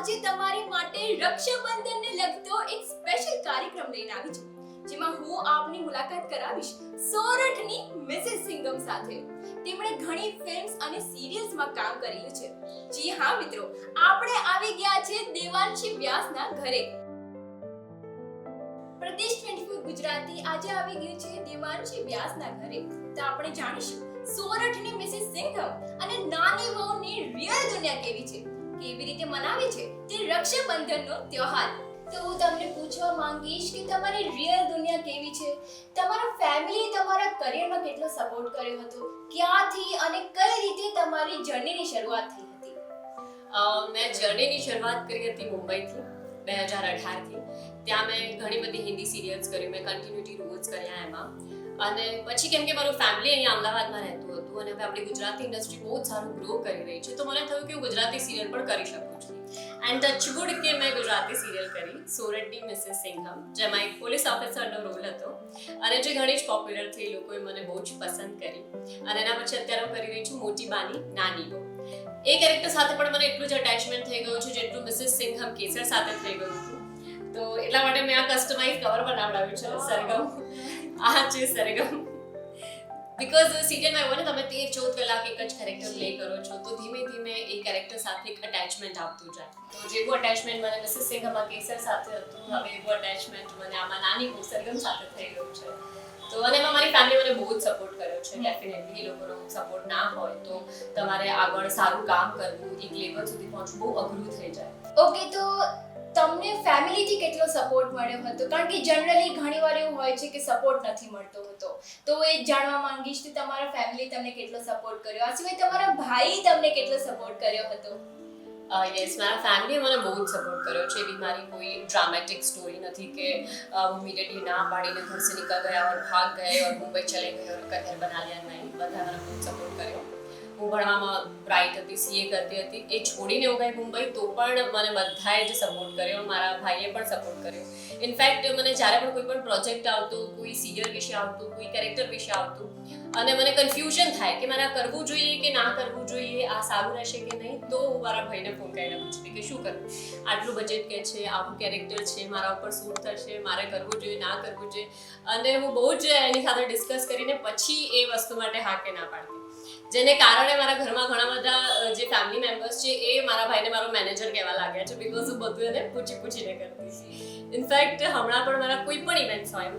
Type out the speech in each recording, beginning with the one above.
આજે તમારી માટે રક્ષાબંધનને લગતો એક સ્પેશિયલ કાર્યક્રમ લઈને આવી છું, જેમાં હું આપની મુલાકાત કરાવીશ સોરઠની મિસિસ સિંઘમ સાથે. તેમણે ઘણી ફિલ્મ્સ અને સિરિયલ્સમાં કામ કર્યું છે. જી હા મિત્રો, આપણે આવી ગયા છે દેવાંશી વ્યાસના ઘરે. પ્રદેશ 24 ગુજરાતી આજે આવી ગયું છે દેવાંશી વ્યાસના ઘરે. તો આપણે જાણીશું સોરઠની મિસિસ સિંઘમ અને નાની વહુની રિયલ દુનિયા કેવી છે, કેવી રીતે મનાવે છે તે રક્ષાબંધનનો તહેવાર. તો હું તમને પૂછવા માંગીશ કે તમારી રિયલ દુનિયા કેવી છે, તમારા ફેમિલી તમારા કરિયરમાં કેટલો સપોર્ટ કર્યો હતો, ક્યાંથી અને કઈ રીતે તમારી જર્નીની શરૂઆત થઈ હતી? મેં જર્નીની શરૂઆત કરી હતી મુંબઈથી 2018થી. ત્યાં મેં ઘણી બધી હિન્દી સિરિયલ્સ કરી, મેં કન્ટિન્યુટી રોલ્સ કર્યા એમાં. અને પછી કેમ કે મારું ફેમિલી અહીંયા અમદાવાદમાં રહેતું હતું અને હવે આપણી ગુજરાતી ઇન્ડસ્ટ્રી બહુ જ સારું ગ્રો કરી રહી છે, તો મને થયું કે હું ગુજરાતી સિરિયલ પણ કરી શકું છું. એન્ડ ટચવુડ કે મેં ગુજરાતી સિરિયલ કરી સોરઠની મિસિસ સિંઘમ, જેમાં એક પોલીસ ઓફિસરનો રોલ હતો અને જે ઘણી જ પોપ્યુલર થઈ, લોકોએ મને બહુ જ પસંદ કરી. અને એના પછી અત્યારે હું કરી રહી છું મોટી બાની નાની બહુ. એ કેરેક્ટર સાથે પણ મને એટલું જ અટેચમેન્ટ થઈ ગયું છે જેટલું મિસિસ સિંઘમ કેસર સાથે થઈ ગયું હતું. તો એટલા માટે મેં આ કસ્ટમાઇઝ કવર બનાવડાવ્યું છે સરગમ. આ છે સરગમ. બીકોઝ સિરિયલમાં એવું ને તમે 13-14 કલાક એક જ કેરેક્ટર પ્લે કરો છો, તો ધીમે ધીમે એ કેરેક્ટર સાથે એક અટેચમેન્ટ આવતું જાય. તો જેવું અટેચમેન્ટ મને મિસિસ સિંઘમમાં કેસર સાથે હતું, હવે એવું અટેચમેન્ટ મને આમાં નાની બહુ સરગમ સાથે થઈ ગયું છે. તો અને એમાં મારી ફેમિલી મને બહુ જ સપોર્ટ કર્યો છે. ડેફિનેટલી એ લોકોનો સપોર્ટ ના હોય તો તમારે આગળ સારું કામ કરવું, એક લેવલ સુધી પહોંચવું બહુ અઘરું થઈ જાય. ઓકે, તો તમને ફેમિલીથી કેટલો સપોર્ટ મળ્યો હતો? કારણ કે જનરલી ઘણીવાર એવું હોય છે કે સપોર્ટ નથી મળતો હતો, તો એ જાણવા માંગીશ કે તમારા ફેમિલી તમને કેટલો સપોર્ટ કર્યો, આ સિવાય તમારા ભાઈ તમને કેટલો સપોર્ટ કર્યો હતો? યસ, મારા ફેમિલીએ મને બહુ જ સપોર્ટ કર્યો છે. એવી મારી કોઈ ડ્રામેટિક સ્ટોરી નથી કે ઇમિડિયેટલી ના પાડીને ઘર સે નિકલ ગયા और भाग गए और मुंबई चले गए और करियर बना लिया. नहीं, બધા મને બહુ સપોર્ટ કર્યો. હું ભણવામાં બ્રાઇટ હતી, સીએ કરતી હતી, એ છોડીને હું ગઈ મુંબઈ તો પણ મને બધાએ જ સપોર્ટ કર્યો, મારા ભાઈએ પણ સપોર્ટ કર્યો. ઇનફેક્ટ મને જ્યારે પણ કોઈ પણ પ્રોજેક્ટ આવતો, કોઈ સિરિયલ વિશે આવતું, કોઈ કેરેક્ટર વિશે આવતું અને મને કન્ફ્યુઝન થાય કે મારે આ કરવું જોઈએ કે ના કરવું જોઈએ, આ સારું રહેશે કે નહીં, તો હું મારા ભાઈને ફોન કરીને પૂછતી કે શું કરવું, આટલું બજેટ કે છે, આવું કેરેક્ટર છે, મારા ઉપર શૂટ થશે, મારે કરવું જોઈએ ના કરવું જોઈએ. અને હું બહુ જ એની સાથે ડિસ્કસ કરીને પછી એ વસ્તુ માટે હા કે ના પાડતી. જેને કારણે મારા ઘરમાં ઘણા બધા જે ફેમિલી મેમ્બર્સ છે એ મારા ભાઈને મારો મેનેજર કહેવા લાગ્યા છે, બીકોઝ હું બધું એને પૂછીને કરતી. ઇનફેક્ટ હમણાં પણ મારા કોઈ પણ ઇવેન્ટ્સ હોય,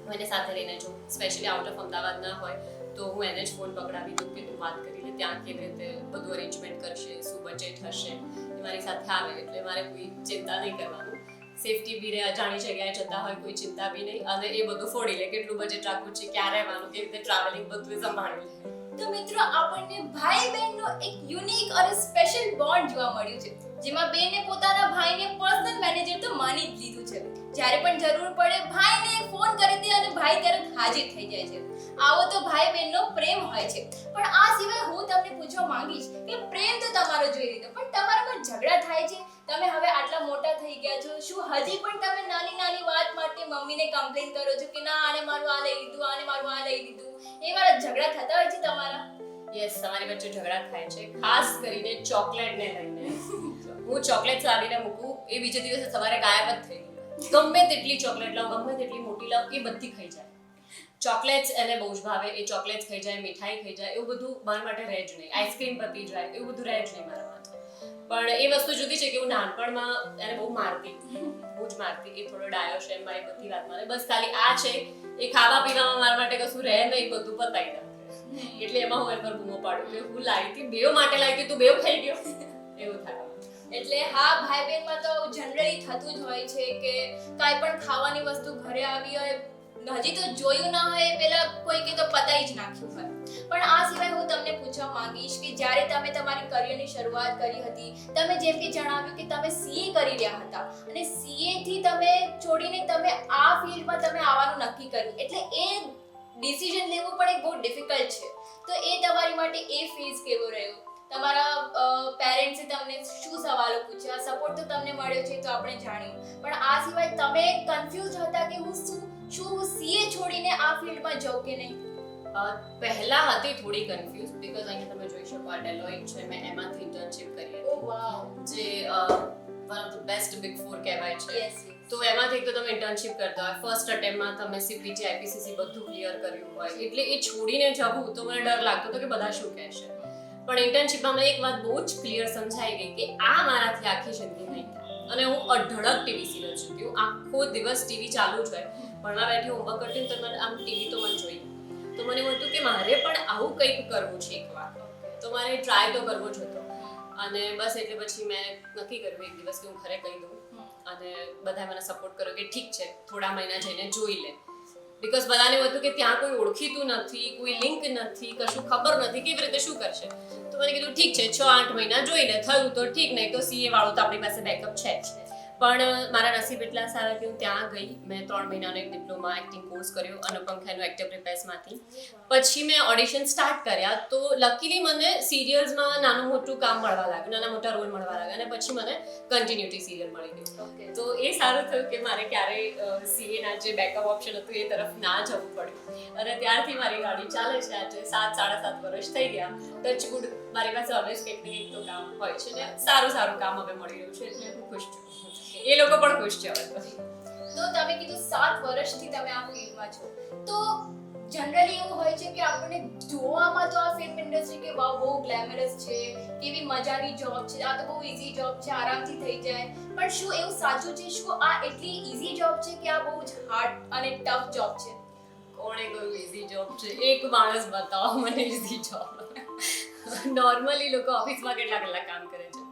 હું એને સાથે લઈને જાઉં, સ્પેશિયલી આઉટ ઓફ અમદાવાદ ના હોય તો હું એને જ ફોન પકડાવી દઉં કે તું વાત કરી લે, ત્યાં કેવી રીતે બધું અરેન્જમેન્ટ કરશે, શું બજેટ હશે, એ મારી સાથે આવે એટલે મારે કોઈ ચિંતા નહીં કરવાનું. સેફટી બી રહે, અજાણી જગ્યાએ જતા હોય કોઈ ચિંતા બી નહીં, અને એ બધું ફોડી લે, કેટલું બજેટ રાખવું છે, ક્યાં રહેવાનું, કેવી રીતે ટ્રાવેલિંગ, બધું સંભાળી લે. તો મિત્રો, આપણને ભાઈ બહેનનો એક યુનિક અને સ્પેશિયલ બોન્ડ જોવા મળ્યું છે, જેમાં બેને પોતાના ભાઈને પર્સનલ મેનેજર તો માની જ લીધું છે. જ્યારે પણ જરૂર પડે ભાઈને ફોન કરી દે અને ભાઈ તરત હાજર થઈ જાય છે. આવો તો ભાઈ બહેનનો પ્રેમ હોય છે. પણ આ સિવાય હું તમને પૂછવા માંગીશ કે પ્રેમ તો તમારો જોઈ લીધો, પણ તમારામાં ઝઘડા થાય છે? તમે હવે આટલા મોટા થઈ ગયા છો, શું હજી પણ તમે નાની નાની વાત માટે મમ્મીને કમ્પ્લેન કરો છો કે ના આને મારું આ લઈ લીધું, આને મારું આ લઈ લીધું, એ વાળા ઝઘડા થતા હોય છે તમારા? યસ, તમારી વચ્ચે ઝઘડા થાય છે, ખાસ કરીને ચોકલેટને લઈને. હું ચોકલેટ લાવીને મૂકું, એ બીજે દિવસે સવારે ગાયબ જ થઈ ગયું. ગમે તેટલી ચોકલેટ લાવ, ગમે તેટલી મોટી લાવ, એ બધી ખાઈ જાય. ચોકલેટ્સ એને બહુ જ ભાવે, એ ચોકલેટ્સ ખાઈ જાય, મીઠાઈ ખાઈ જાય, એવું બધું મારા માટે રહે જ નહીં. આઈસ્ક્રીમ પતી જાય, એવું બધું રહે જ નહીં મારા માટે. પણ એ વસ્તુ જુદી છે કે હું નાનપણમાં એને બહુ મારતી, બહુ જ મારતી. એ થોડો ડાયો છે મારી બધી વાતમાં, બસ ખાલી આ છે એ ખાવા પીવામાં મારા માટે કશું રહે નહીં, બધું પતાઈ દે. એટલે એમાં હું એમ પર બૂમો પાડું કે હું લાવી હતી, બેવ માટે લાવી હતી, તું બેવ ખાઈ ગયો, એવું થાય. એટલે હા ભાઈ બહેનમાં તો જનરલી થતું જ હોય છે કે કાંઈ પણ ખાવાની વસ્તુ ઘરે આવી હોય, હજી તો જોયું ના હોય પેલા કોઈ કે તો પતાઈ જ નાખ્યું હોય. પણ આ સિવાય હું તમને પૂછવા માંગીશ કે જ્યારે તમે તમારી કરિયરની શરૂઆત કરી હતી, તમે જેમ કે જણાવ્યું કે તમે સીએ કરી રહ્યા હતા અને સીએ થી તમે છોડીને તમે આ ફિલ્ડમાં તમે આવવાનું નક્કી કર્યું, એટલે એ ડિસિઝન લેવું પણ એક બહુ ડિફિકલ્ટ છે. તો એ તમારી માટે એ ફેઝ કેવો રહ્યો? તમારા પેરેન્ટ્સે તમને શું સવાલો પૂછ્યા? સપોર્ટ તો તમને મળ્યો છે તો આપણે જાણ્યું, પણ આ સિવાય તમે કન્ફ્યુઝ હતા કે હું શું સીએ છોડીને આ ફિલ્ડમાં જાઉં કે નહીં? પહેલા હતી થોડી કન્ફ્યુઝ, બીકોઝ અહીંયા તમે જોઈ શકો આ ડેલોઇટ છે, મેં એમાંથી ઇન્ટર્નશિપ કરી ઓ વાવ, જે one of the best big four કહેવાય છે. યસ તો એમાંથી એક તો તમે ઇન્ટર્નશિપ કરતા હોય, ફર્સ્ટ અટેમ્પમાં તમે સીપીટી આઈપીસીસી બધું ક્લિયર કર્યું હોય, એટલે એ છોડીને જવું તો મને ડર લાગતો હતો કે બધા શું કહેશે. પણ ઇન્ટર્નશિપમાં મને એક વાત બહુ જ ક્લિયર સમજાઈ ગઈ કે આ મારાથી આખી જિંદગી નહીં થાય. અને હું અઢળક ટીવી સિરિયલ જોતી, હું આખો દિવસ ટીવી ચાલુ જ હોય, ભણવા બેઠી હોમવર્ક કરતી તો મને આમ ટીવી તો મને જોઈ. તો મને એવું હતું કે મારે પણ આવું કંઈક કરવું છે એકવાર, તો મારે ટ્રાય તો કરવો જ હતો. અને બસ એટલે પછી મેં નક્કી કર્યું એક દિવસ કે હું ઘરે કહી દઉં, અને બધાએ મને સપોર્ટ કર્યો કે ઠીક છે થોડા મહિના જઈને જોઈ લે. બીકોઝ બધાને એવું હતું કે ત્યાં કોઈ ઓળખીતું નથી, કોઈ લિંક નથી, કશું ખબર નથી, કેવી રીતે શું કરશે. તો મને કીધું ઠીક છે 6-8 મહિના જોઈ લે, થયું તો ઠીક, નહીં તો સીએ વાળું તો આપણી પાસે બેકઅપ છે જ. પણ મારા નસીબ એટલા સારા કે હું ત્યાં ગઈ. મેં 3 મહિનાનો એક ડિપ્લોમા એક્ટિંગ કોર્સ કર્યો અનુપમ ખેરનો એક્ટિવ પ્રિપેર્સમાંથી. પછી મેં ઓડિશન સ્ટાર્ટ કર્યા, તો લકીલી મને સિરિયલ્સમાં નાનું મોટું કામ મળવા લાગ્યું, નાના મોટા રોલ મળવા લાગ્યા, અને પછી મને કન્ટિન્યુટી સિરિયલ મળી ગયું. તો એ સારું થયું કે મારે ક્યારેય સીએના જે બેકઅપ ઓપ્શન હતું એ તરફ ના જવું પડ્યું. અને ત્યારથી મારી ગાડી ચાલે છે. આજે 7-7.5 વર્ષ થઈ ગયા. ટચવુડ મારી પાસે ઓલવેઝ કંઈક ને કંઈક તો કામ હોય છે, ને સારું કામ હવે મળી રહ્યું છે, એટલે હું ખુશ છું. એ લોકો પણ ખુશ છે હવે. તો તમે કીધું 7 વર્ષથી તમે આ ફિલ્ડમાં છો, તો જનરલી એવું હોય છે કે આપણને જોવામાં તો આ ફિલ્મ ઇન્ડસ્ટ્રી કે વાવ બહુ ગ્લેમરસ છે, કેવી મજાની જોબ છે, આ તો બહુ ઈઝી જોબ છે, આરામથી થઈ જાય. પણ શું એવું સાચું છે? શું આ એટલી ઈઝી જોબ છે કે આ બહુ જ હાર્ડ અને ટફ જોબ છે? કોણે કહ્યું ઈઝી જોબ છે? એક માણસ બતાવો મને ઈઝી જોબ. નોર્મલી લોકો ઓફિસમાં કેટલા કલાક કામ કરે છે?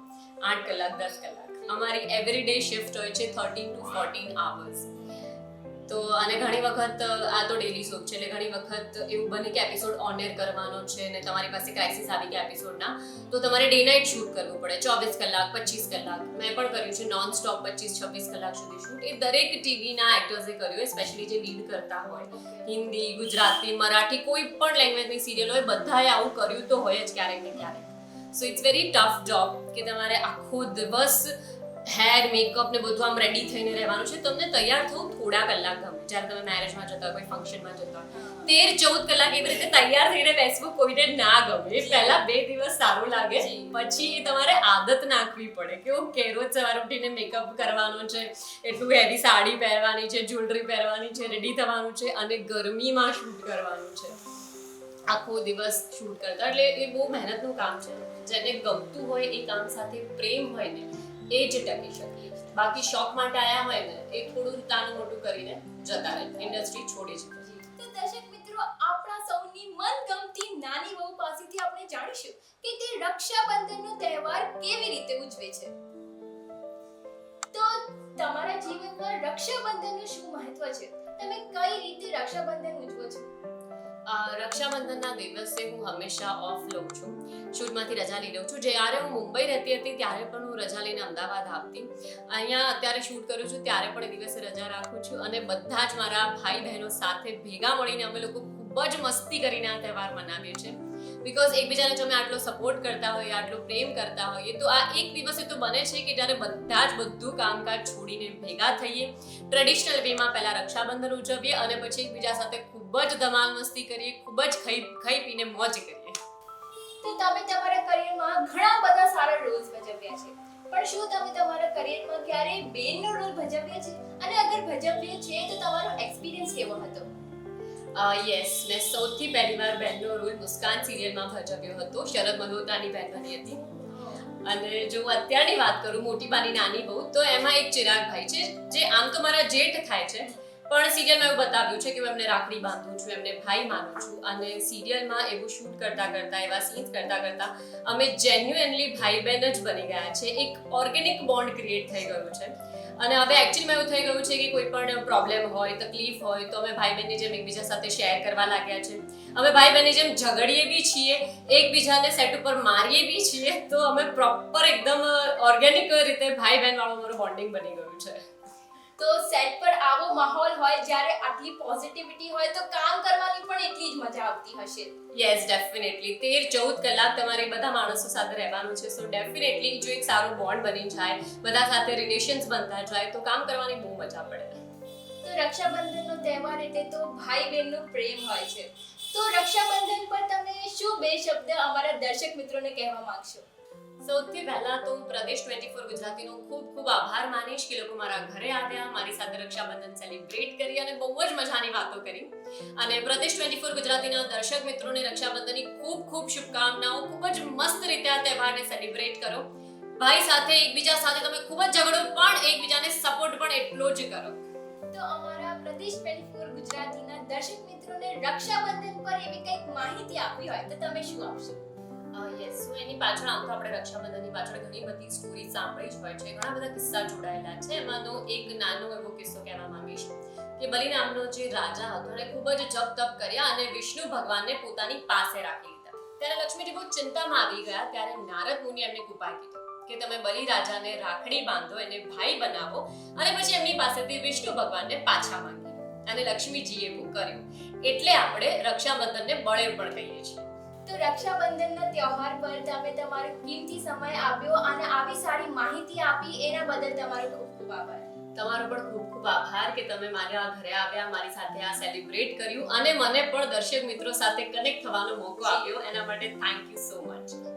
8 કલાક, 10 કલાક. અમારી એવરી ડે શિફ્ટ હોય છે 13 to 14 hours. તો અને ઘણી વખત આ તો ડેલી શોપ છે, એટલે ઘણી વખત એવું બને કે એપિસોડ ઓન એર કરવાનો છે ને તમારી પાસે ક્રાઇસિસ આવી ગયા એપિસોડના, તો તમારે ડે નાઇટ શૂટ કરવું પડે 24 કલાક, 25 કલાક. મેં પણ કર્યું છે નોન સ્ટોપ 25-26 કલાક સુધી શૂટ. એ દરેક ટીવીના એક્ટર્સે કર્યું, સ્પેશિયલી જે લીડ કરતા હોય, હિન્દી, ગુજરાતી, મરાઠી, કોઈ પણ લેંગ્વેજની સિરિયલ હોય, બધાએ આવું કર્યું તો હોય જ ક્યારેક ને ક્યારેક. So it's very tough job કે તમારે આખો દિવસ હેર મેકઅપ ને બધું આમ રેડી થઈને રહેવાનું છે. તમને તૈયાર થવું થોડા કલાક ગમે. જ્યારે તમે મેરેજમાં જતા હોય, કોઈ ફંક્શનમાં જતા હોય, 13-14 કલાક એવી રીતે તૈયાર થઈને બેસવું કોઈને ના ગમે. પહેલા 2 દિવસ સારું લાગે, પછી તમારે આદત નાખવી પડે કે ઓકે રોજ સવારે ઉઠીને મેકઅપ કરવાનો છે, એટલું હેવી સાડી પહેરવાની છે, જ્વેલરી પહેરવાની છે, રેડી થવાનું છે, અને ગરમીમાં શૂટ કરવાનું છે. આખો દિવસ શૂટ કરતા, એટલે એ બહુ મહેનતનું કામ છે. જેને ગમતું હોય, એ કામ સાથે પ્રેમ હોય ને, એ જ ટકી શકે. બાકી શોખ માટે આયા હોય ને, એ થોડું નાનું મોટું કરીને જતા રહે, ઇન્ડસ્ટ્રી છોડી શકે. તો દર્શક મિત્રો, આપણા સૌની મનગમતી નાની વહુ પાસેથી આપણે જાણીશું કે તે રક્ષાબંધનનો તહેવાર કેવી રીતે ઉજવે છે. તો તમારા જીવનમાં રક્ષાબંધનનું શું મહત્વ છે? તમે કઈ રીતે રક્ષાબંધન ઉજવો છો? રક્ષાબંધનના દિવસે હું હંમેશા ઓફ લઉં છું, શૂટમાંથી રજા લઈ લઉં છું. જ્યારે હું મુંબઈ રહેતી હતી ત્યારે પણ હું રજા લઈને અમદાવાદ આવતી. અહીંયા અત્યારે શૂટ કરું છું ત્યારે પણ એ દિવસે રજા રાખું છું, અને બધા જ મારા ભાઈ બહેનો સાથે ભેગા મળીને અમે લોકો ખૂબ જ મસ્તી કરીને આ તહેવાર મનાવીએ છીએ. બીકોઝ એકબીજાને જો અમે આટલો સપોર્ટ કરતા હોઈએ, આટલો પ્રેમ કરતા હોઈએ, તો આ એક દિવસે તો બને છે કે જ્યારે બધા જ બધું કામકાજ છોડીને ભેગા થઈએ, ટ્રેડિશનલ વેમાં પહેલા રક્ષાબંધન ઉજવીએ, અને પછી એકબીજા સાથે ખૂબ જ ધમાલ મસ્તી કરીએ, ખૂબ જ ખાઈ પીને મોજ કરીએ. તો તમે તમારા કરિયરમાં ઘણા બધા સારા રોલ્સ ભજવ્યા છે, પણ શું તમે તમારા કરિયરમાં ક્યારેય બેનનો રોલ ભજવ્યો છે? અને અગર ભજવ્યો છે તો તમારો એક્સપિરિયન્સ કેવો હતો? યસ, મેં સૌથી પહેલી વાર બહેનનો રોલ મુસ્કાન સિરિયલમાં ભજવ્યો હતો. શરદ મલ્હોત્રાની બહેન બની હતી. અને જો અત્યારની વાત કરું, મોટી બાની નાની બહુ, તો એમાં એક ચિરાગ ભાઈ છે જે આમ તો મારા જેઠ થાય છે, પણ સિરિયલમાં એવું બતાવ્યું છે કે હું એમને રાખડી બાંધું છું, એમને ભાઈ માનું છું, અને સિરિયલમાં એવું શૂટ કરતા કરતા, એવા સીન્સ કરતા કરતા અમે જેન્યુઅનલી ભાઈ બહેન જ બની ગયા છે. એક ઓર્ગેનિક બોન્ડ ક્રિએટ થઈ ગયું છે. અને હવે એકચ્યુઅલીમાં એવું થઈ ગયું છે કે કોઈ પણ પ્રોબ્લેમ હોય, તકલીફ હોય તો અમે ભાઈ બહેનની જેમ એકબીજા સાથે શેર કરવા લાગ્યા છે. અમે ભાઈ બહેનની જેમ ઝઘડીએ બી છીએ, એકબીજાને સેટ ઉપર મારીએ બી છીએ. તો અમે પ્રોપર એકદમ ઓર્ગેનિક રીતે ભાઈ બહેન વાળું અમારું બોન્ડિંગ બની ગયું છે. તો સેટ પર આવો માહોલ હોય જ્યારે આટલી પોઝિટિવિટી હોય તો કામ કરવાની પણ એટલી જ મજા આવતી હશે. યસ, ડેફિનેટલી 13-14 કલાક તમારે બધા માણસો સાથે રહેવાનું છે. સો ડેફિનેટલી જો એક સારો બોન્ડ બની જાય, બધા સાથે રિલેશન્સ બનતા જાય તો કામ કરવાની બહુ મજા પડે. તો રક્ષાબંધનનો તહેવાર એટલે તો ભાઈ બહેનનો પ્રેમ હોય છે. તો રક્ષાબંધન પર તમે શું બે શબ્દ અમારા દર્શક મિત્રોને કહેવા માંગશો? સૌથી પહેલા તો હું પ્રદેશ 24 ગુજરાતીનો ખૂબ ખૂબ આભાર માનીશ કે લોકો મારા ઘરે આવ્યા, મારી સાથે રક્ષાબંધન સેલિબ્રેટ કરી અને બહુ જ મજાની વાતો કરી. અને પ્રદેશ 24 ગુજરાતીના દર્શક મિત્રોને રક્ષાબંધનની ખૂબ ખૂબ શુભકામનાઓ. ખૂબ જ મસ્ત રીતે આ તહેવારને સેલિબ્રેટ કરો. ભાઈ સાથે, એકબીજા સાથે તમે ખૂબ જ ઝઘડો પણ એકબીજાને સપોર્ટ પણ એટલો જ કરો. તો અમારા પ્રદેશ 24 ગુજરાતીના દર્શક મિત્રોને રક્ષાબંધન પર એવી કંઈક માહિતી આપવી હોય તો તમે શું આપશો? યસ, સો એની પાછળ આમ તો આપણે રક્ષાબંધનની પાછળ ઘણી બધી સ્ટોરી સાંભળી જ હોય છે, ઘણા બધા કિસ્સા જોડાયેલા છે. એમાંનો એક નાનો એવો કિસ્સો કહેવા માંગીશ કે બલિ નામનો જે રાજા હતો એને ખૂબ જ જપ તપ કર્યા અને વિષ્ણુ ભગવાનને પોતાની પાસે રાખી લીધા. ત્યારે લક્ષ્મીજી બહુ ચિંતામાં આવી ગયા. ત્યારે નારદ મુનિ એમને એક ઉપાય કીધો કે તમે બલિ રાજાને રાખડી બાંધો, એને ભાઈ બનાવો અને પછી એમની પાસેથી વિષ્ણુ ભગવાનને પાછા માંગી. અને લક્ષ્મીજીએ એવું કર્યું. એટલે આપણે રક્ષાબંધનને બળે પણ કહીએ છીએ. તો રક્ષાબંધનના તહેવાર પર તમે તમારો કિંમતી સમય આપ્યો અને આવી સારી માહિતી આપી એના બદલ તમારો ખૂબ ખૂબ આભાર. તમારો પણ ખૂબ ખૂબ આભાર કે તમે મારા ઘરે આવ્યા, મારી સાથે આ સેલિબ્રેટ કર્યું અને મને પણ દર્શક મિત્રો સાથે કનેક્ટ થવાનો મોકો આપ્યો. એના માટે થેન્ક યુ સો મચ.